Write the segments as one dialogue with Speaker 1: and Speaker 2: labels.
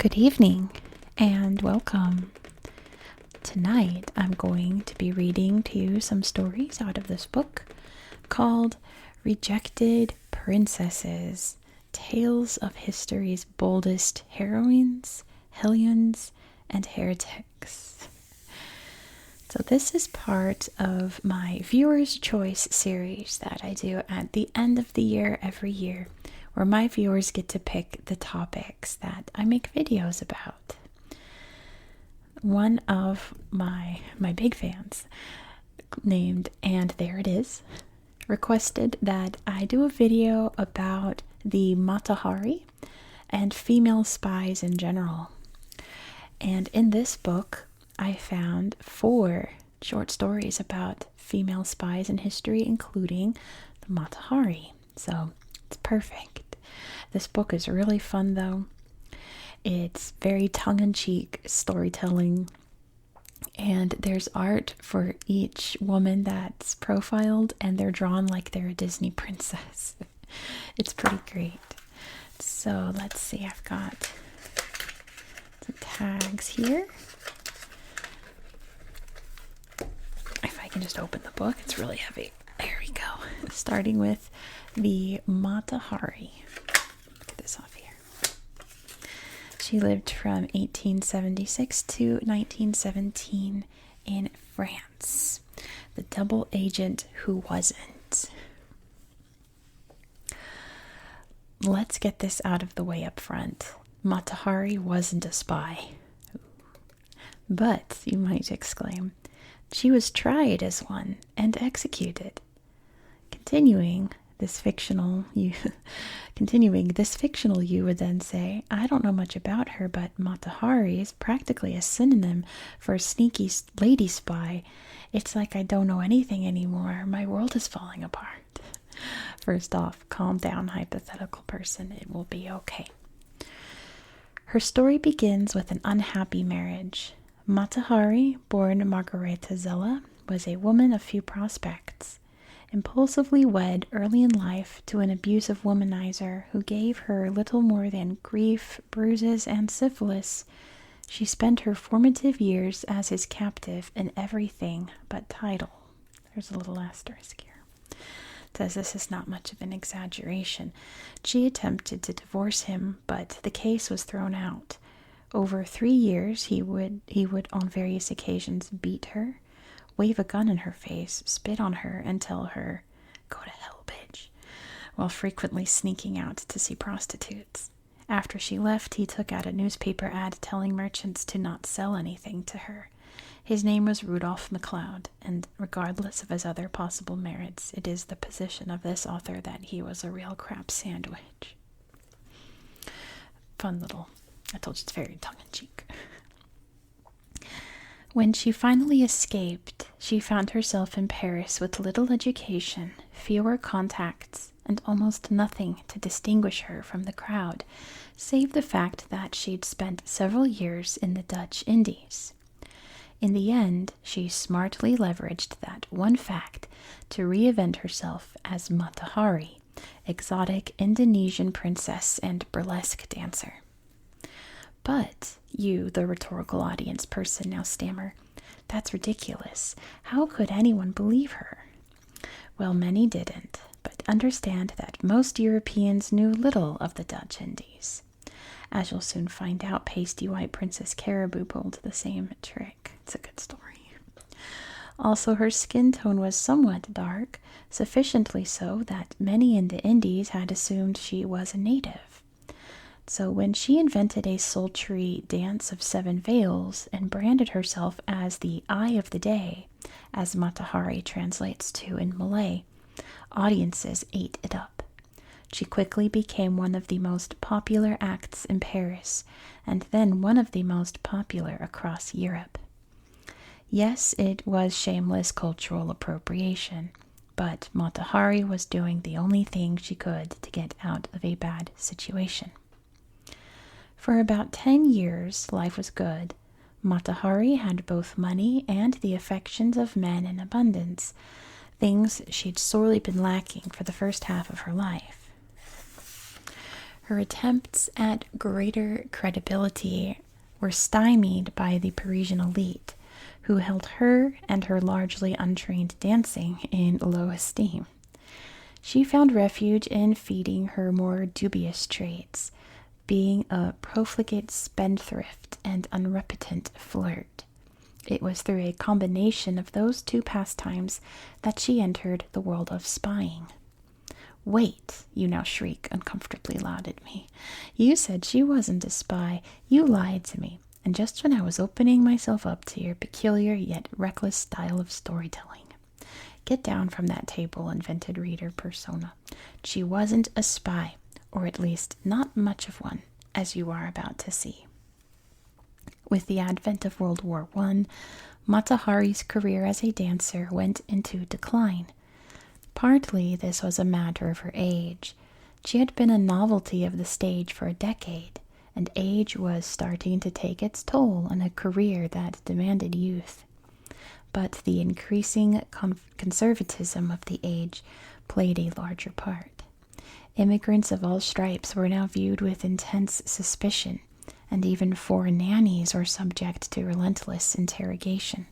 Speaker 1: Good evening and welcome. Tonight I'm going to be reading to you some stories out of this book called Rejected Princesses, Tales of History's Boldest Heroines, Hellions, and Heretics. So this is part of my Viewer's Choice series that I do at the end of the year every year, where my viewers get to pick the topics that I make videos about. One of my big fans, named And There It Is, requested that I do a video about the Mata Hari and female spies in general. And in this book, I found 4 short stories about female spies in history, including the Mata Hari. So it's perfect. This book is really fun, though. It's very tongue-in-cheek storytelling, and there's art for each woman that's profiled, and they're drawn like they're a Disney princess. It's pretty great. So let's see, I've got some tags here. If I can just open the book, it's really heavy. There we go. Starting with the Mata Hari. Get this off here. She lived from 1876 to 1917 in France. The double agent who wasn't. Let's get this out of the way up front. Mata Hari wasn't a spy. But, you might exclaim, she was tried as one and executed. Continuing this fictional you would then say, I don't know much about her, but Mata Hari is practically a synonym for a sneaky lady spy. It's like I don't know anything anymore. My world is falling apart. First off, calm down, hypothetical person. It will be okay. Her story begins with an unhappy marriage. Mata Hari, born Margareta Zella, was a woman of few prospects. Impulsively wed early in life to an abusive womanizer who gave her little more than grief, bruises, and syphilis, she spent her formative years as his captive in everything but title. There's a little asterisk here. It says this is not much of an exaggeration. She attempted to divorce him, but the case was thrown out. Over 3 years, he would on various occasions beat her, wave a gun in her face, spit on her, and tell her, "Go to hell, bitch," while frequently sneaking out to see prostitutes. After she left, he took out a newspaper ad telling merchants to not sell anything to her. His name was Rudolph MacLeod, and regardless of his other possible merits, it is the position of this author that he was a real crap sandwich. Fun little, I told you it's very tongue-in-cheek. When she finally escaped, she found herself in Paris with little education, fewer contacts, and almost nothing to distinguish her from the crowd, save the fact that she'd spent several years in the Dutch Indies. In the end, she smartly leveraged that one fact to reinvent herself as Mata Hari, exotic Indonesian princess and burlesque dancer. But you, the rhetorical audience person, now stammer, "That's ridiculous. How could anyone believe her?" Well, many didn't, but understand that most Europeans knew little of the Dutch Indies. As you'll soon find out, pasty white Princess Caribou pulled the same trick. It's a good story. Also, her skin tone was somewhat dark, sufficiently so that many in the Indies had assumed she was a native. So when she invented a sultry dance of 7 veils and branded herself as the Eye of the Day, as Mata Hari translates to in Malay, audiences ate it up. She quickly became one of the most popular acts in Paris, and then one of the most popular across Europe. Yes, it was shameless cultural appropriation, but Mata Hari was doing the only thing she could to get out of a bad situation. For about 10 years, life was good. Mata Hari had both money and the affections of men in abundance, things she'd sorely been lacking for the first half of her life. Her attempts at greater credibility were stymied by the Parisian elite, who held her and her largely untrained dancing in low esteem. She found refuge in feeding her more dubious traits, being a profligate spendthrift and unrepentant flirt. It was through a combination of those two pastimes that she entered the world of spying. "Wait," you now shriek uncomfortably loud at me. "You said she wasn't a spy. You lied to me. And just when I was opening myself up to your peculiar yet reckless style of storytelling. Get down from that table, invented reader persona. She wasn't a spy, or at least not much of one, as you are about to see." With the advent of World War I, Mata Hari's career as a dancer went into decline. Partly this was a matter of her age. She had been a novelty of the stage for a decade, and age was starting to take its toll on a career that demanded youth. But the increasing conservatism of the age played a larger part. Immigrants of all stripes were now viewed with intense suspicion, and even foreign nannies were subject to relentless interrogation.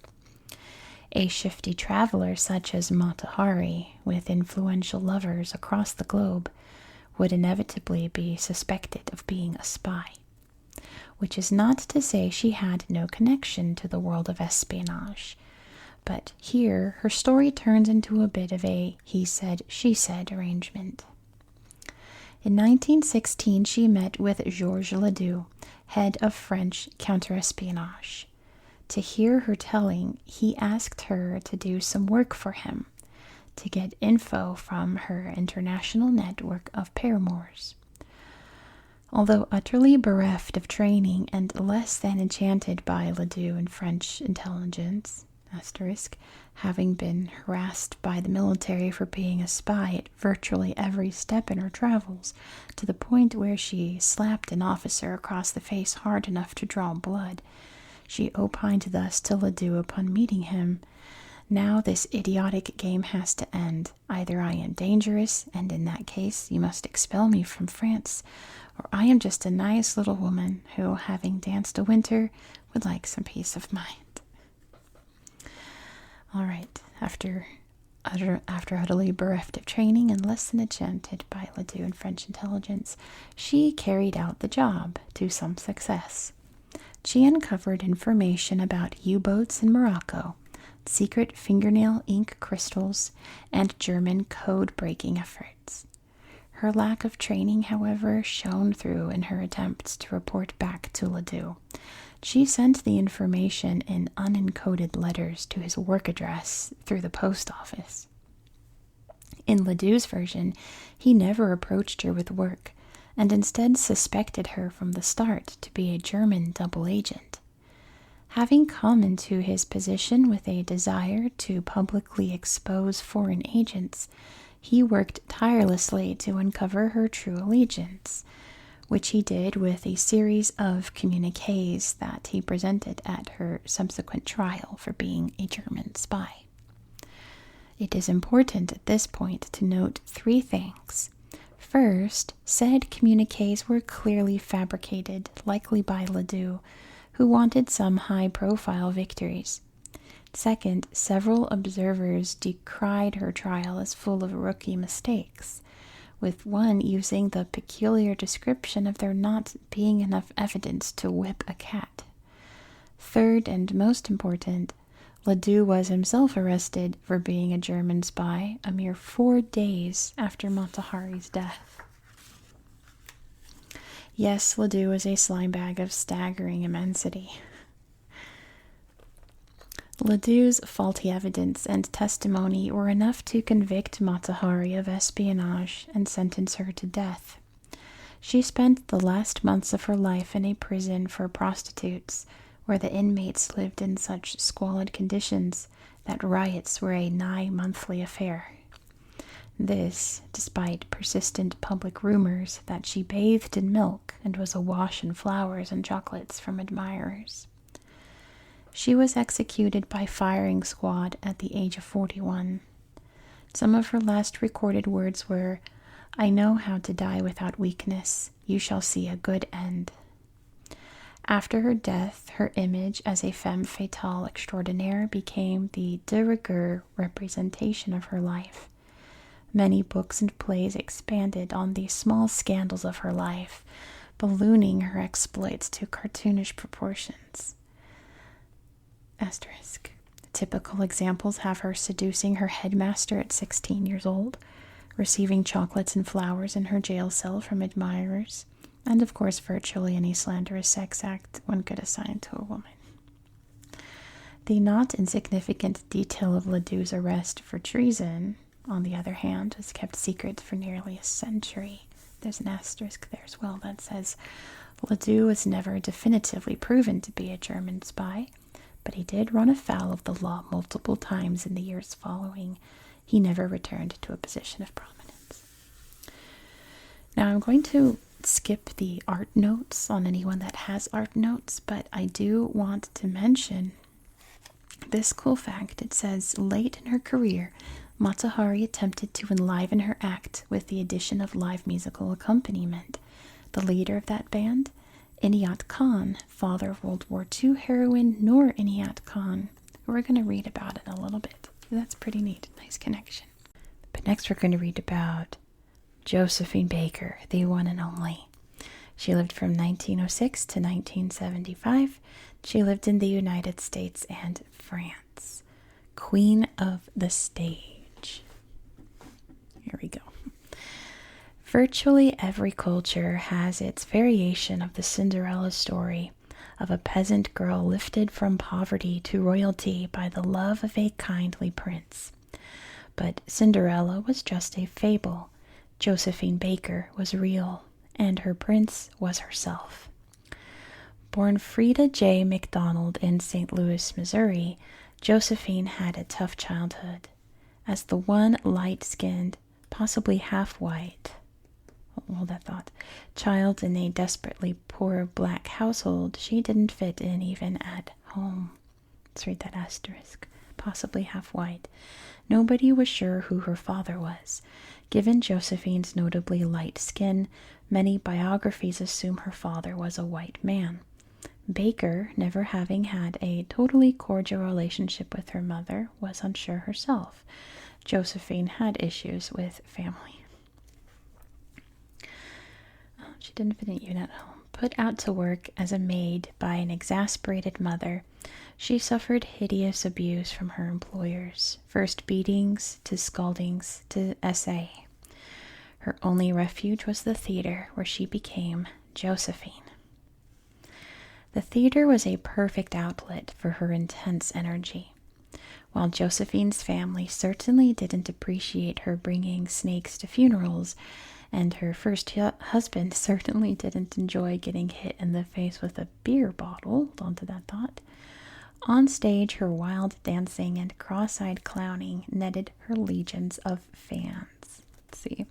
Speaker 1: A shifty traveler such as Mata Hari, with influential lovers across the globe, would inevitably be suspected of being a spy. Which is not to say she had no connection to the world of espionage. But here her story turns into a bit of a he said, she said arrangement. In 1916 she met with Georges Ledoux, head of French counterespionage. To hear her telling, he asked her to do some work for him, to get info from her international network of paramours. Although utterly bereft of training and less than enchanted by Ledoux and French intelligence, having been harassed by the military for being a spy at virtually every step in her travels, to the point where she slapped an officer across the face hard enough to draw blood, she opined thus to Ledoux upon meeting him: "Now this idiotic game has to end. Either I am dangerous, and in that case you must expel me from France, or I am just a nice little woman who, having danced a winter, would like some peace of mind." All right, after utterly bereft of training and less than enchanted by Ledoux and French intelligence, she carried out the job to some success. She uncovered information about U-boats in Morocco, secret fingernail ink crystals, and German code-breaking efforts. Her lack of training, however, shone through in her attempts to report back to Ledoux. She sent the information in unencoded letters to his work address through the post office. In Ledoux's version, he never approached her with work, and instead suspected her from the start to be a German double agent. Having come into his position with a desire to publicly expose foreign agents, he worked tirelessly to uncover her true allegiance, which he did with a series of communiques that he presented at her subsequent trial for being a German spy. It is important at this point to note three things. First, said communiques were clearly fabricated, likely by Ledoux, who wanted some high-profile victories. Second, several observers decried her trial as full of rookie mistakes, with one using the peculiar description of there not being enough evidence to whip a cat. Third, and most important, Ledoux was himself arrested for being a German spy a mere 4 days after Mata Hari's death. Yes, Ledoux is a slime bag of staggering immensity. Ledoux's faulty evidence and testimony were enough to convict Mata Hari of espionage and sentence her to death. She spent the last months of her life in a prison for prostitutes, where the inmates lived in such squalid conditions that riots were a nigh monthly affair. This, despite persistent public rumors that she bathed in milk and was awash in flowers and chocolates from admirers. She was executed by firing squad at the age of 41. Some of her last recorded words were, I know how to die without weakness. You shall see a good end. After her death, her image as a femme fatale extraordinaire became the de rigueur representation of her life. Many books and plays expanded on the small scandals of her life, ballooning her exploits to cartoonish proportions. Asterisk. Typical examples have her seducing her headmaster at 16 years old, receiving chocolates and flowers in her jail cell from admirers, and of course virtually any slanderous sex act one could assign to a woman. The not insignificant detail of Ledoux's arrest for treason, on the other hand, was kept secret for nearly a century. There's an asterisk there as well that says, Ledoux was never definitively proven to be a German spy, but he did run afoul of the law multiple times in the years following. He never returned to a position of prominence. Now I'm going to skip the art notes on anyone that has art notes, but I do want to mention this cool fact. It says, late in her career, Mata Hari attempted to enliven her act with the addition of live musical accompaniment. The leader of that band, Inayat Khan, father of World War II heroine Noor Inayat Khan. We're going to read about it a little bit. That's pretty neat. Nice connection. But next we're going to read about Josephine Baker, the one and only. She lived from 1906 to 1975. She lived in the United States and France. Queen of the stage. Here we go. Virtually every culture has its variation of the Cinderella story, of a peasant girl lifted from poverty to royalty by the love of a kindly prince. But Cinderella was just a fable. Josephine Baker was real, and her prince was herself. Born Frida J. McDonald in St. Louis, Missouri, Josephine had a tough childhood. As the one light-skinned, possibly half-white, hold that thought, child in a desperately poor black household, she didn't fit in even at home. Let's read that asterisk. Possibly half-white. Nobody was sure who her father was. Given Josephine's notably light skin, many biographies assume her father was a white man. Baker, never having had a totally cordial relationship with her mother, was unsure herself. Josephine had issues with family. She didn't fit in even at home. Put out to work as a maid by an exasperated mother, she suffered hideous abuse from her employers, first beatings to scaldings to SA. Her only refuge was the theater, where she became Josephine. The theater was a perfect outlet for her intense energy. While Josephine's family certainly didn't appreciate her bringing snakes to funerals, and her first husband certainly didn't enjoy getting hit in the face with a beer bottle, hold on to that thought, on stage her wild dancing and cross-eyed clowning netted her legions of fans. Let's see.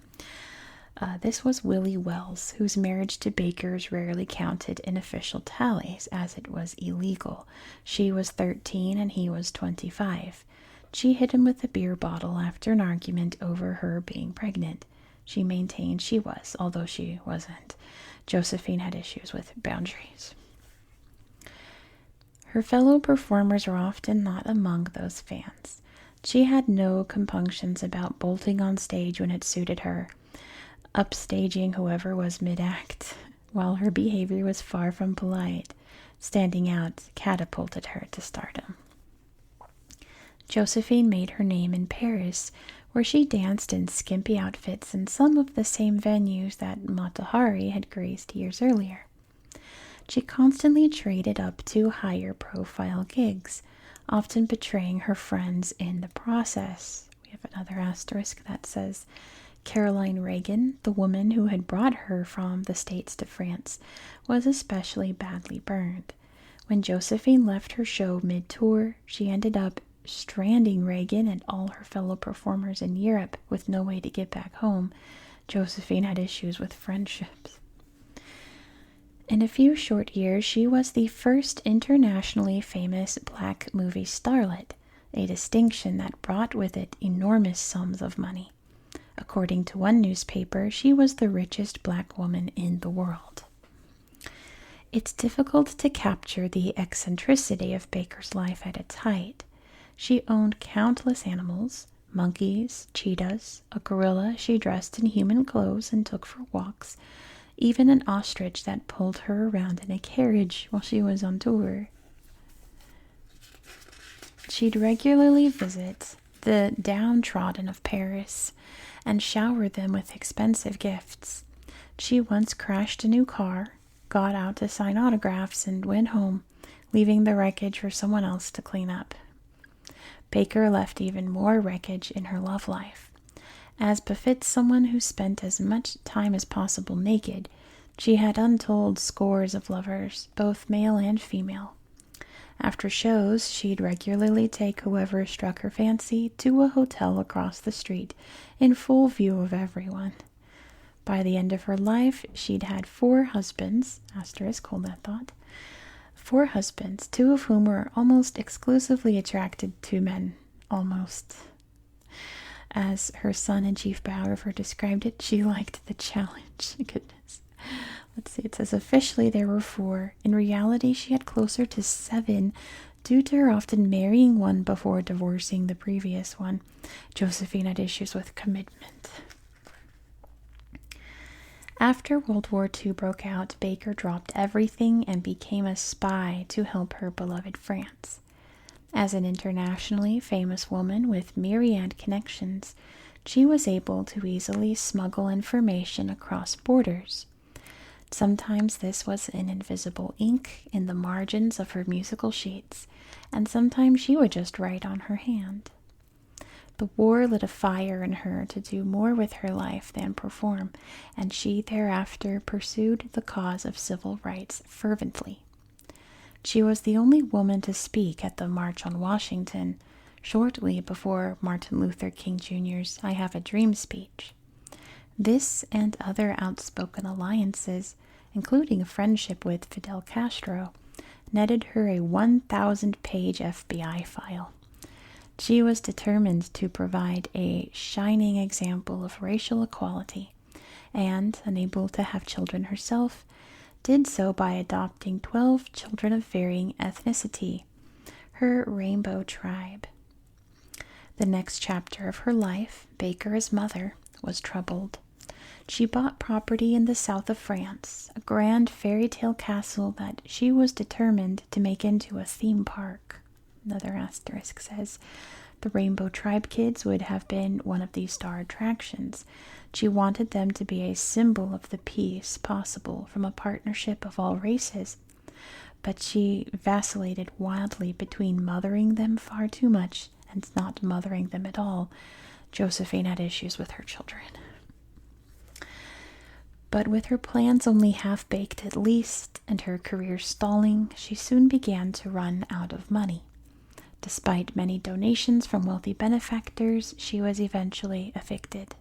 Speaker 1: This was Willie Wells, whose marriage to Baker's rarely counted in official tallies, as it was illegal. She was 13 and he was 25. She hit him with a beer bottle after an argument over her being pregnant. She maintained she was, although she wasn't. Josephine had issues with boundaries. Her fellow performers were often not among those fans. She had no compunctions about bolting on stage when it suited her, upstaging whoever was mid-act, while her behavior was far from polite. Standing out catapulted her to stardom. Josephine made her name in Paris, where she danced in skimpy outfits in some of the same venues that Mata Hari had graced years earlier. She constantly traded up to higher profile gigs, often betraying her friends in the process. We have another asterisk that says, Caroline Reagan, the woman who had brought her from the States to France, was especially badly burned. When Josephine left her show mid-tour, she ended up stranding Reagan and all her fellow performers in Europe with no way to get back home. Josephine had issues with friendships. In a few short years, she was the first internationally famous black movie starlet, a distinction that brought with it enormous sums of money. According to one newspaper, she was the richest black woman in the world. It's difficult to capture the eccentricity of Baker's life at its height. She owned countless animals, monkeys, cheetahs, a gorilla she dressed in human clothes and took for walks, even an ostrich that pulled her around in a carriage while she was on tour. She'd regularly visit the downtrodden of Paris and shower them with expensive gifts. She once crashed a new car, got out to sign autographs, and went home, leaving the wreckage for someone else to clean up. Baker left even more wreckage in her love life. As befits someone who spent as much time as possible naked, she had untold scores of lovers, both male and female. After shows, she'd regularly take whoever struck her fancy to a hotel across the street in full view of everyone. By the end of her life, she'd had 4 husbands, hold that thought, 4 husbands, 2 of whom were almost exclusively attracted to men, almost. As her son and chief biographer described it, she liked the challenge. Goodness. Let's see, it says officially there were 4. In reality, she had closer to 7 due to her often marrying one before divorcing the previous one. Josephine had issues with commitment. After World War II broke out, Baker dropped everything and became a spy to help her beloved France. As an internationally famous woman with myriad connections, she was able to easily smuggle information across borders. Sometimes this was in invisible ink in the margins of her musical sheets, and sometimes she would just write on her hand. The war lit a fire in her to do more with her life than perform, and she thereafter pursued the cause of civil rights fervently. She was the only woman to speak at the March on Washington, shortly before Martin Luther King Jr.'s I Have a Dream speech. This and other outspoken alliances, including a friendship with Fidel Castro, netted her a 1,000-page FBI file. She was determined to provide a shining example of racial equality, and, unable to have children herself, did so by adopting 12 children of varying ethnicity, her rainbow tribe. The next chapter of her life, Baker as mother, was troubled. She bought property in the south of France, a grand fairy tale castle that she was determined to make into a theme park. Another asterisk says, the Rainbow Tribe kids would have been one of these star attractions. She wanted them to be a symbol of the peace possible from a partnership of all races. But she vacillated wildly between mothering them far too much and not mothering them at all. Josephine had issues with her children. But with her plans only half-baked at least, and her career stalling, she soon began to run out of money. Despite many donations from wealthy benefactors, she was eventually evicted.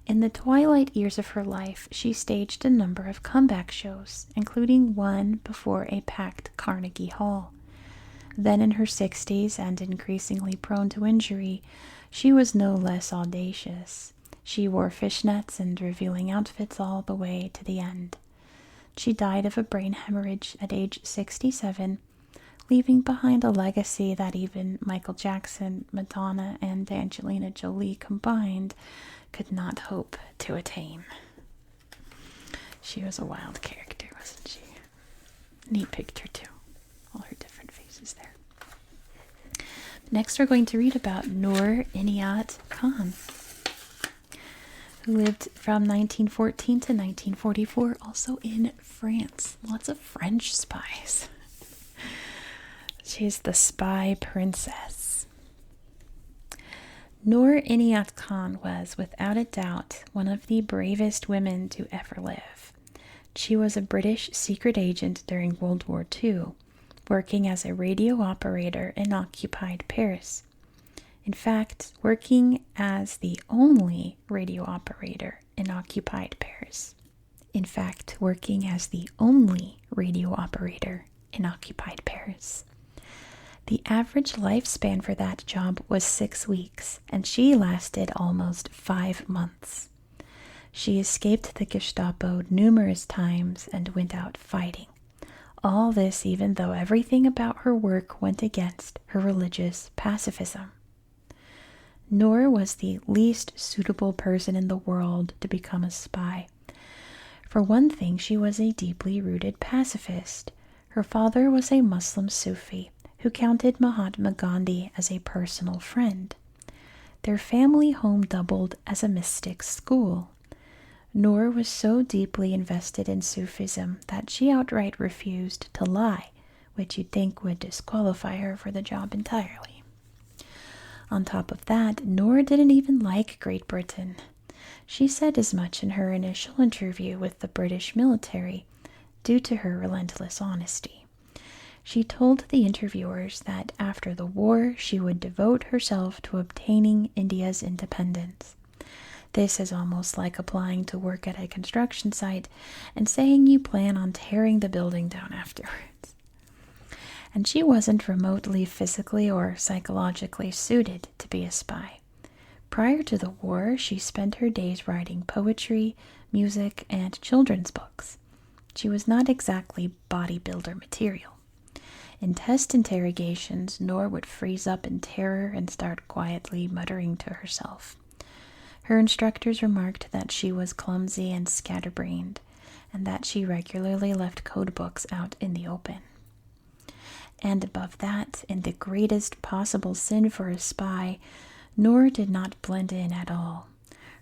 Speaker 1: In the twilight years of her life, she staged a number of comeback shows, including one before a packed Carnegie Hall. Then in her 60s and increasingly prone to injury, she was no less audacious. She wore fishnets and revealing outfits all the way to the end. She died of a brain hemorrhage at age 67, leaving behind a legacy that even Michael Jackson, Madonna, and Angelina Jolie combined could not hope to attain. She was a wild character, wasn't she? Neat picture, too. All her different faces there. Next, we're going to read about Noor Inayat Khan, who lived from 1914 to 1944, also in France. Lots of French spies. She's the spy princess. Noor Inayat Khan was, without a doubt, one of the bravest women to ever live. She was a British secret agent during World War II, working as a radio operator in occupied Paris. In fact, working as the only radio operator in occupied Paris. The average lifespan for that job was 6 weeks, and she lasted almost 5 months. She escaped the Gestapo numerous times and went out fighting. All this even though everything about her work went against her religious pacifism. Noor was the least suitable person in the world to become a spy. For one thing, she was a deeply rooted pacifist. Her father was a Muslim Sufi who counted Mahatma Gandhi as a personal friend. Their family home doubled as a mystic school. Noor was so deeply invested in Sufism that she outright refused to lie, which you'd think would disqualify her for the job entirely. On top of that, Noor didn't even like Great Britain. She said as much in her initial interview with the British military, due to her relentless honesty. She told the interviewers that after the war, she would devote herself to obtaining India's independence. This is almost like applying to work at a construction site and saying you plan on tearing the building down afterwards. And she wasn't remotely physically or psychologically suited to be a spy. Prior to the war, she spent her days writing poetry, music, and children's books. She was not exactly bodybuilder material. In test interrogations, Noor would freeze up in terror and start quietly muttering to herself. Her instructors remarked that she was clumsy and scatterbrained, and that she regularly left code books out in the open. And above that, in the greatest possible sin for a spy, Noor did not blend in at all.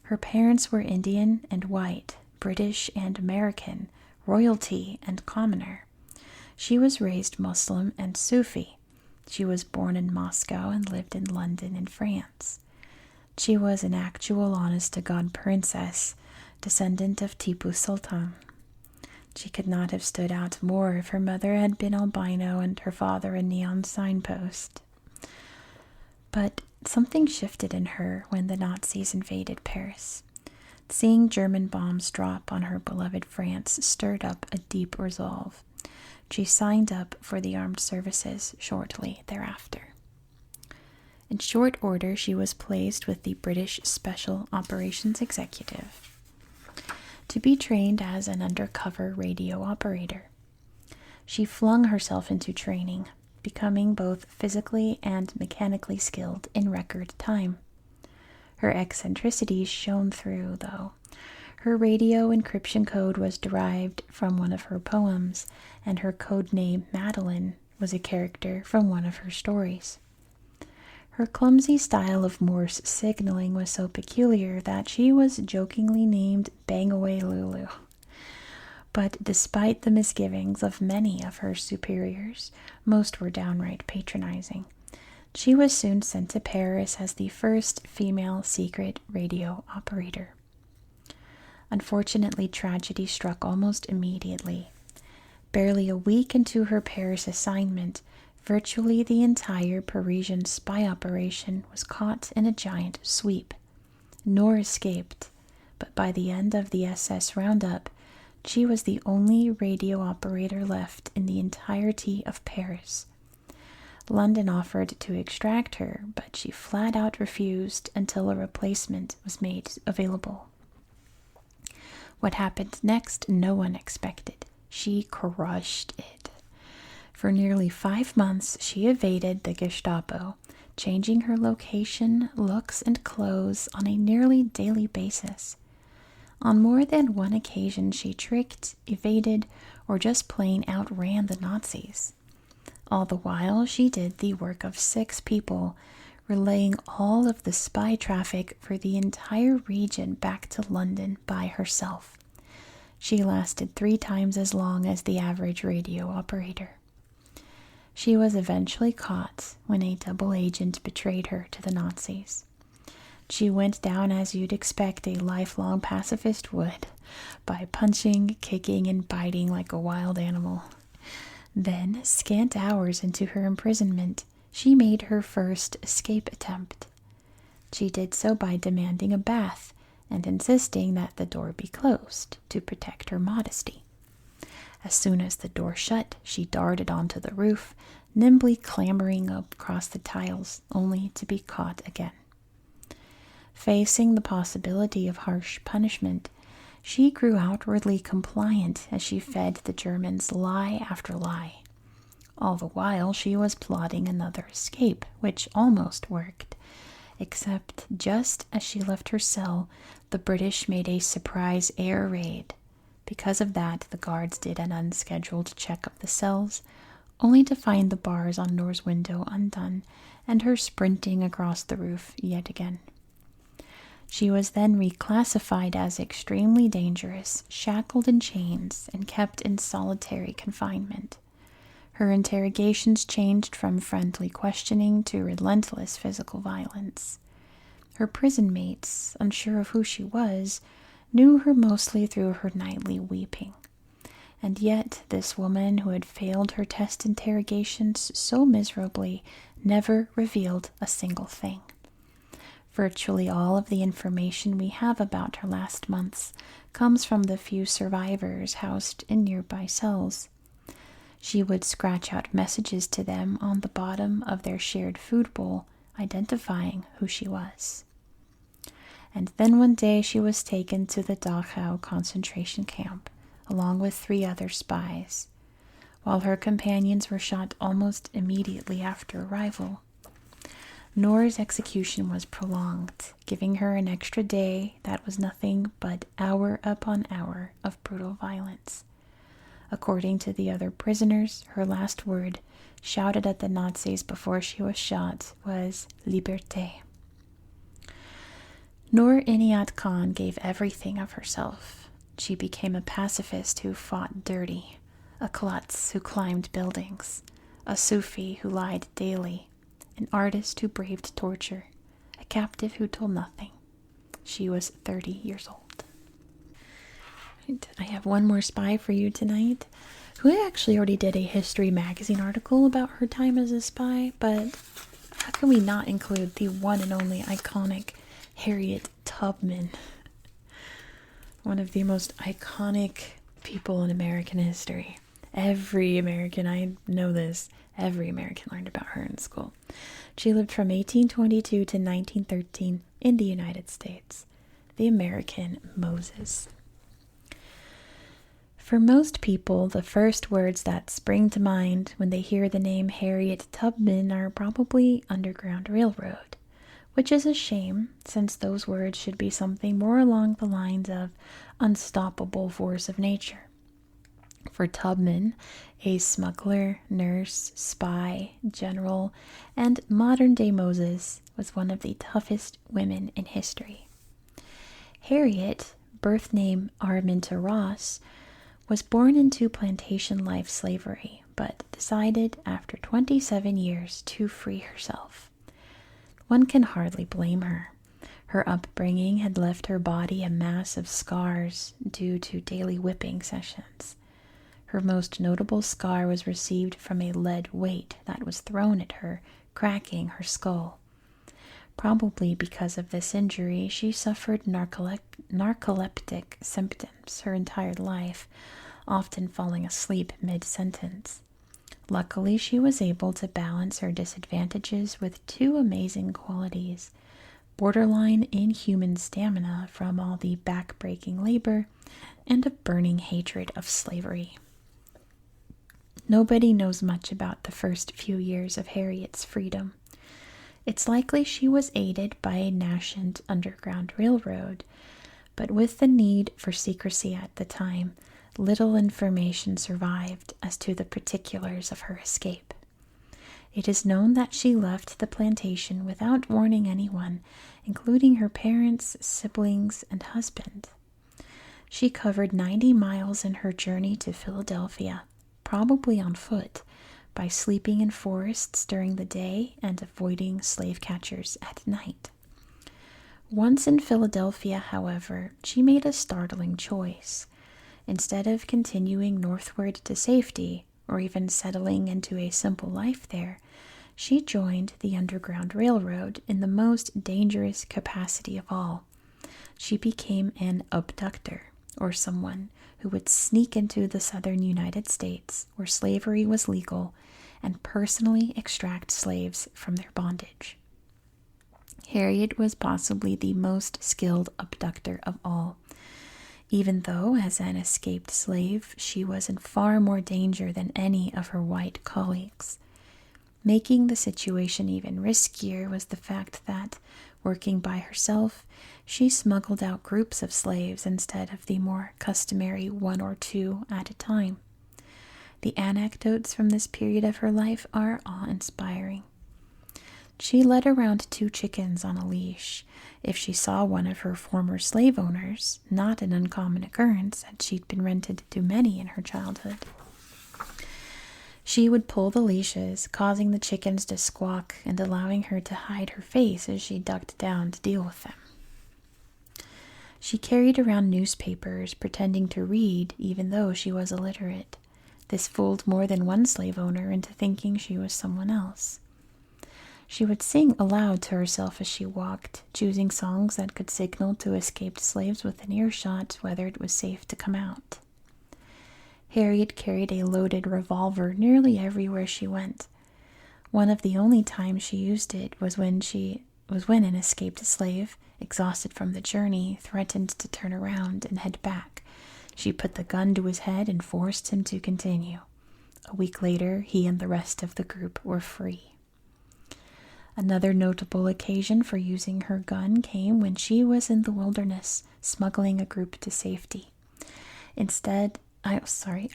Speaker 1: Her parents were Indian and white, British and American, royalty and commoner. She was raised Muslim and Sufi. She was born in Moscow and lived in London and France. She was an actual honest-to-God princess, descendant of Tipu Sultan. She could not have stood out more if her mother had been albino and her father a neon signpost. But something shifted in her when the Nazis invaded Paris. Seeing German bombs drop on her beloved France stirred up a deep resolve. She signed up for the armed services shortly thereafter. In short order, she was placed with the British Special Operations Executive to be trained as an undercover radio operator. She flung herself into training, becoming both physically and mechanically skilled in record time. Her eccentricities shone through, though. Her radio encryption code was derived from one of her poems, and her code name Madeline was a character from one of her stories. Her clumsy style of Morse signaling was so peculiar that she was jokingly named Bangaway Lulu. But despite the misgivings of many of her superiors, most were downright patronizing. She was soon sent to Paris as the first female secret radio operator. Unfortunately, tragedy struck almost immediately. Barely a week into her Paris assignment, virtually the entire Parisian spy operation was caught in a giant sweep. Noor escaped, but by the end of the SS roundup, she was the only radio operator left in the entirety of Paris. London offered to extract her, but she flat out refused until a replacement was made available. What happened next, no one expected. She crushed it. For nearly 5 months, she evaded the Gestapo, changing her location, looks, and clothes on a nearly daily basis. On more than one occasion, she tricked, evaded, or just plain outran the Nazis. All the while, she did the work of 6 people, relaying all of the spy traffic for the entire region back to London by herself. She lasted 3 times as long as the average radio operator. She was eventually caught when a double agent betrayed her to the Nazis. She went down as you'd expect a lifelong pacifist would, by punching, kicking, and biting like a wild animal. Then, scant hours into her imprisonment, she made her first escape attempt. She did so by demanding a bath and insisting that the door be closed to protect her modesty. As soon as the door shut, she darted onto the roof, nimbly clambering up across the tiles only to be caught again. Facing the possibility of harsh punishment, she grew outwardly compliant as she fed the Germans lie after lie. All the while she was plotting another escape, which almost worked, except just as she left her cell, the British made a surprise air raid. Because of that, the guards did an unscheduled check of the cells, only to find the bars on Noor's window undone and her sprinting across the roof yet again. She was then reclassified as extremely dangerous, shackled in chains, and kept in solitary confinement. Her interrogations changed from friendly questioning to relentless physical violence. Her prison mates, unsure of who she was, knew her mostly through her nightly weeping. And yet this woman who had failed her test interrogations so miserably never revealed a single thing. Virtually all of the information we have about her last months comes from the few survivors housed in nearby cells. She would scratch out messages to them on the bottom of their shared food bowl, identifying who she was. And then one day she was taken to the Dachau concentration camp, along with 3 other spies, while her companions were shot almost immediately after arrival. Noor's execution was prolonged, giving her an extra day that was nothing but hour upon hour of brutal violence. According to the other prisoners, her last word, shouted at the Nazis before she was shot, was "Liberté." Noor Inayat Khan gave everything of herself. She became a pacifist who fought dirty, a klutz who climbed buildings, a Sufi who lied daily, an artist who braved torture, a captive who told nothing. She was 30 years old. Right, I have one more spy for you tonight, who actually already did a History magazine article about her time as a spy, but how can we not include the one and only iconic Harriet Tubman? One of the most iconic people in American history. Every American, I know this, every American learned about her in school. She lived from 1822 to 1913 in the United States. The American Moses. For most people, the first words that spring to mind when they hear the name Harriet Tubman are probably Underground Railroad, which is a shame, since those words should be something more along the lines of unstoppable force of nature. For Tubman, a smuggler, nurse, spy, general, and modern-day Moses, was one of the toughest women in history. Harriet, birth name Araminta Ross, was born into plantation life slavery, but decided after 27 years to free herself. One can hardly blame her. Her upbringing had left her body a mass of scars due to daily whipping sessions. Her most notable scar was received from a lead weight that was thrown at her, cracking her skull. Probably because of this injury, she suffered narcoleptic symptoms her entire life, often falling asleep mid-sentence. Luckily, she was able to balance her disadvantages with 2 amazing qualities: borderline inhuman stamina from all the back-breaking labor, and a burning hatred of slavery. Nobody knows much about the first few years of Harriet's freedom. It's likely she was aided by a nascent Underground Railroad, but with the need for secrecy at the time, little information survived as to the particulars of her escape. It is known that she left the plantation without warning anyone, including her parents, siblings, and husband. She covered 90 miles in her journey to Philadelphia, probably on foot, by sleeping in forests during the day and avoiding slave catchers at night. Once in Philadelphia, however, she made a startling choice. Instead of continuing northward to safety, or even settling into a simple life there, she joined the Underground Railroad in the most dangerous capacity of all. She became an abductor, or someone who would sneak into the southern United States, where slavery was legal, and personally extract slaves from their bondage. Harriet was possibly the most skilled abductor of all, even though, as an escaped slave, she was in far more danger than any of her white colleagues. Making the situation even riskier was the fact that, working by herself, she smuggled out groups of slaves instead of the more customary one or two at a time. The anecdotes from this period of her life are awe-inspiring. She led around 2 chickens on a leash if she saw one of her former slave owners, not an uncommon occurrence, as she'd been rented to many in her childhood. She would pull the leashes, causing the chickens to squawk and allowing her to hide her face as she ducked down to deal with them. She carried around newspapers, pretending to read even though she was illiterate. This fooled more than one slave owner into thinking she was someone else. She would sing aloud to herself as she walked, choosing songs that could signal to escaped slaves within earshot whether it was safe to come out. Harriet carried a loaded revolver nearly everywhere she went. One of the only times she used it was when an escaped slave, exhausted from the journey, threatened to turn around and head back. She put the gun to his head and forced him to continue. A week later, he and the rest of the group were free. Another notable occasion for using her gun came when she was in the wilderness, smuggling a group to safety.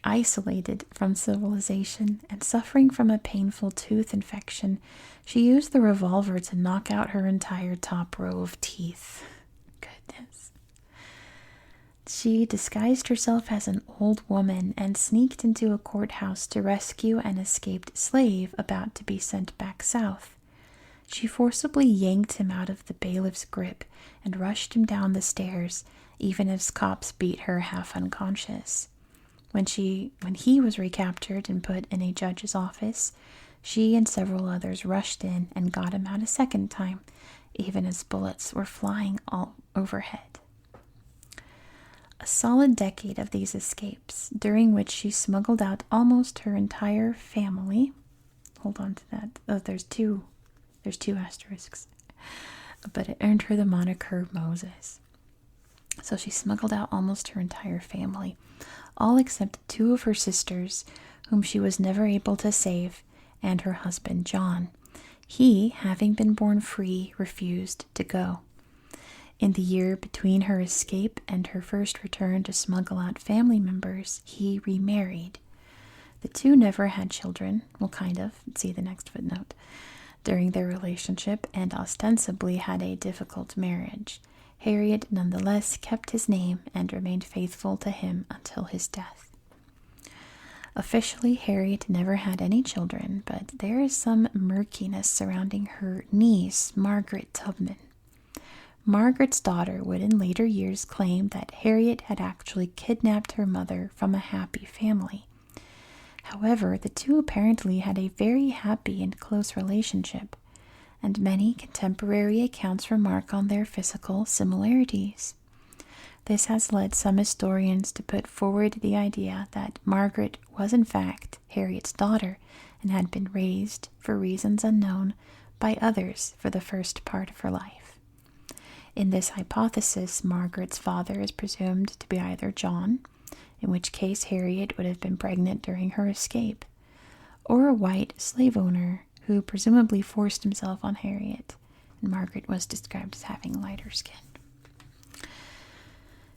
Speaker 1: Isolated from civilization and suffering from a painful tooth infection, she used the revolver to knock out her entire top row of teeth. Goodness. She disguised herself as an old woman and sneaked into a courthouse to rescue an escaped slave about to be sent back south. She forcibly yanked him out of the bailiff's grip and rushed him down the stairs, even as cops beat her half unconscious. When he was recaptured and put in a judge's office, she and several others rushed in and got him out a second time, even as bullets were flying all overhead. A solid decade of these escapes, during which she smuggled out almost her entire family. Hold on to that. Oh, there's two asterisks. But it earned her the moniker Moses. So she smuggled out almost her entire family, all except 2 of her sisters, whom she was never able to save, and her husband John. He, having been born free, refused to go. In the year between her escape and her first return to smuggle out family members, he remarried. The 2 never had children, well, kind of, see the next footnote, during their relationship, and ostensibly had a difficult marriage. Harriet nonetheless kept his name and remained faithful to him until his death. Officially, Harriet never had any children, but there is some murkiness surrounding her niece, Margaret Tubman. Margaret's daughter would in later years claim that Harriet had actually kidnapped her mother from a happy family. However, the 2 apparently had a very happy and close relationship, and many contemporary accounts remark on their physical similarities. This has led some historians to put forward the idea that Margaret was in fact Harriet's daughter and had been raised, for reasons unknown, by others for the first part of her life. In this hypothesis, Margaret's father is presumed to be either John, in which case Harriet would have been pregnant during her escape, or a white slave owner who presumably forced himself on Harriet, and Margaret was described as having lighter skin.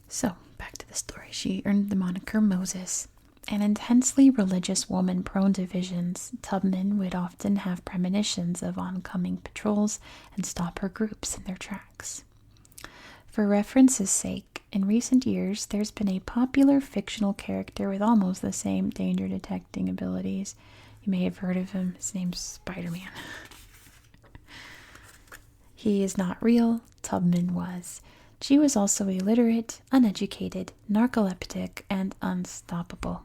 Speaker 1: So, back to the story. She earned the moniker Moses. An intensely religious woman prone to visions, Tubman would often have premonitions of oncoming patrols and stop her groups in their tracks. For reference's sake, in recent years, there's been a popular fictional character with almost the same danger-detecting abilities. You may have heard of him. His name's Spider-Man. He is not real. Tubman was. She was also illiterate, uneducated, narcoleptic, and unstoppable.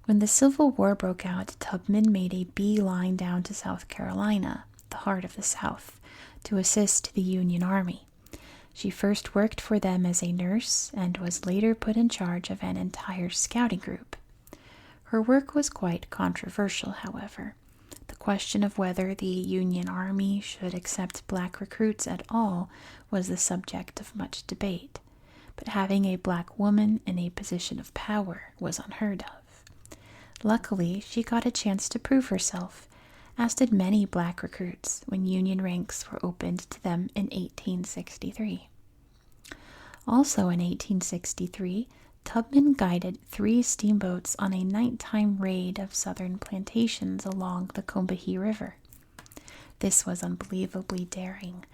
Speaker 1: When the Civil War broke out, Tubman made a beeline down to South Carolina, the heart of the South, to assist the Union Army. She first worked for them as a nurse and was later put in charge of an entire scouting group. Her work was quite controversial, however. The question of whether the Union Army should accept black recruits at all was the subject of much debate, but having a black woman in a position of power was unheard of. Luckily, she got a chance to prove herself, as did many black recruits when Union ranks were opened to them in 1863. Also in 1863, Tubman guided 3 steamboats on a nighttime raid of southern plantations along the Combahee River. This was unbelievably daring.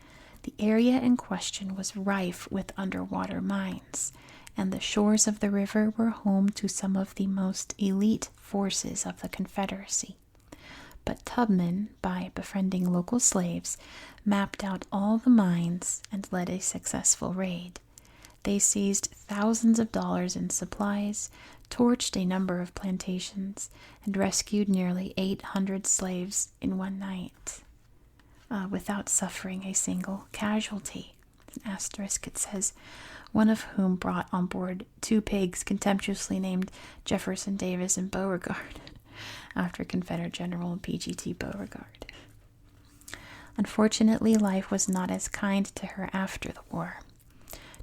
Speaker 1: The area in question was rife with underwater mines, and the shores of the river were home to some of the most elite forces of the Confederacy. But Tubman, by befriending local slaves, mapped out all the mines and led a successful raid. They seized thousands of dollars in supplies, torched a number of plantations, and rescued nearly 800 slaves in one night, without suffering a single casualty. An asterisk, it says, one of whom brought on board 2 pigs contemptuously named Jefferson Davis and Beauregard, after Confederate General P.G.T. Beauregard. Unfortunately, life was not as kind to her after the war.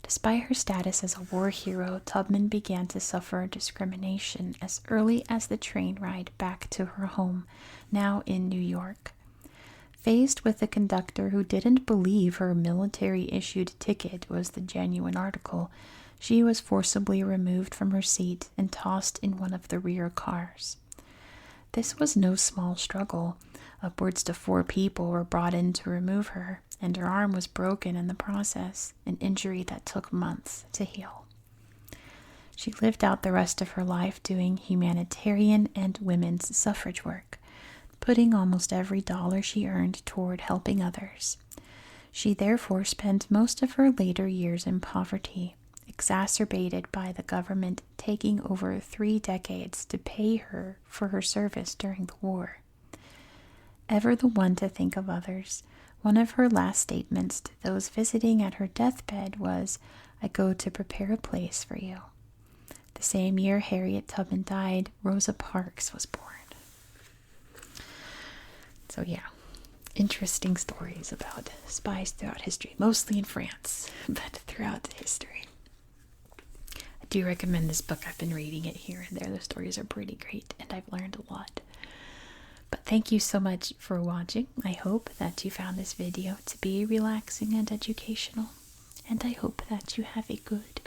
Speaker 1: Despite her status as a war hero, Tubman began to suffer discrimination as early as the train ride back to her home, now in New York. Faced with a conductor who didn't believe her military-issued ticket was the genuine article, she was forcibly removed from her seat and tossed in one of the rear cars. This was no small struggle. Upwards to 4 people were brought in to remove her, and her arm was broken in the process, an injury that took months to heal. She lived out the rest of her life doing humanitarian and women's suffrage work, putting almost every dollar she earned toward helping others. She therefore spent most of her later years in poverty, exacerbated by the government taking over 3 decades to pay her for her service during the war. Ever the one to think of others, one of her last statements to those visiting at her deathbed was, "I go to prepare a place for you." The same year Harriet Tubman died, Rosa Parks was born. So yeah, interesting stories about spies throughout history, mostly in France, but throughout history. I do recommend this book. I've been reading it here and there. The stories are pretty great, and I've learned a lot. But thank you so much for watching. I hope that you found this video to be relaxing and educational. And I hope that you have a good